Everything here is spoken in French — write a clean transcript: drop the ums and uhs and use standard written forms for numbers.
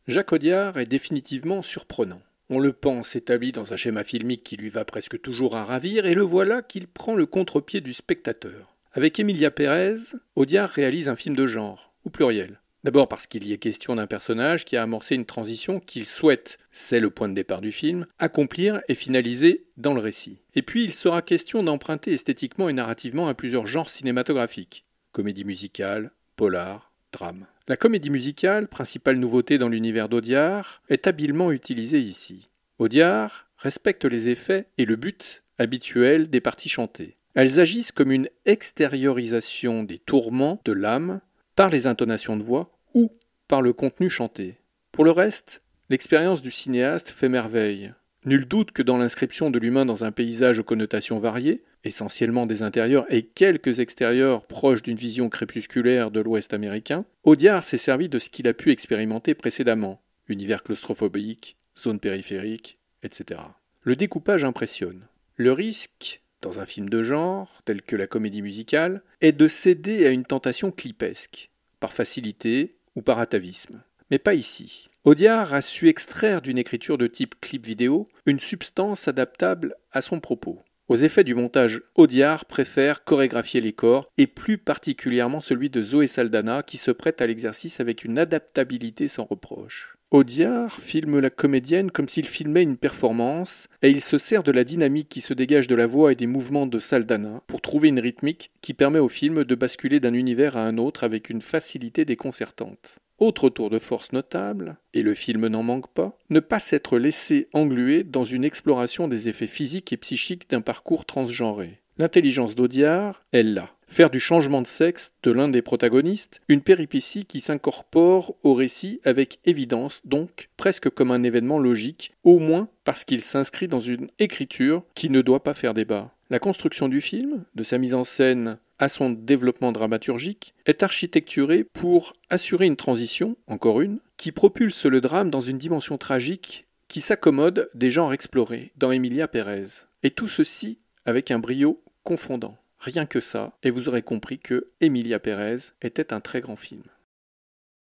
Jacques Audiard est définitivement surprenant. On le pense établi dans un schéma filmique qui lui va presque toujours à ravir, et le voilà qu'il prend le contre-pied du spectateur. Avec Emilia Pérez, Audiard réalise un film de genre, au pluriel. D'abord parce qu'il y est question d'un personnage qui a amorcé une transition qu'il souhaite, c'est le point de départ du film, accomplir et finaliser dans le récit. Et puis il sera question d'emprunter esthétiquement et narrativement à plusieurs genres cinématographiques. Comédie musicale, polar, drame. La comédie musicale, principale nouveauté dans l'univers d'Audiard, est habilement utilisée ici. Audiard respecte les effets et le but habituel des parties chantées. Elles agissent comme une extériorisation des tourments de l'âme par les intonations de voix ou par le contenu chanté. Pour le reste, l'expérience du cinéaste fait merveille. Nul doute que dans l'inscription de l'humain dans un paysage aux connotations variées, essentiellement des intérieurs et quelques extérieurs proches d'une vision crépusculaire de l'Ouest américain, Audiard s'est servi de ce qu'il a pu expérimenter précédemment, univers claustrophobique, zone périphérique, etc. Le découpage impressionne. Le risque, dans un film de genre, tel que la comédie musicale, est de céder à une tentation clipesque, par facilité ou par atavisme. Mais pas ici. Audiard a su extraire d'une écriture de type clip vidéo une substance adaptable à son propos. Aux effets du montage, Audiard préfère chorégraphier les corps, et plus particulièrement celui de Zoé Saldana, qui se prête à l'exercice avec une adaptabilité sans reproche. Audiard filme la comédienne comme s'il filmait une performance, et il se sert de la dynamique qui se dégage de la voix et des mouvements de Saldana pour trouver une rythmique qui permet au film de basculer d'un univers à un autre avec une facilité déconcertante. Autre tour de force notable, et le film n'en manque pas, ne pas s'être laissé engluer dans une exploration des effets physiques et psychiques d'un parcours transgenré. L'intelligence d'Audiard est là. Faire du changement de sexe de l'un des protagonistes une péripétie qui s'incorpore au récit avec évidence, donc presque comme un événement logique, au moins parce qu'il s'inscrit dans une écriture qui ne doit pas faire débat. La construction du film, de sa mise en scène à son développement dramaturgique, est architecturée pour assurer une transition, encore une, qui propulse le drame dans une dimension tragique qui s'accommode des genres explorés dans Emilia Pérez. Et tout ceci avec un brio confondant. Rien que ça, et vous aurez compris que Emilia Pérez était un très grand film.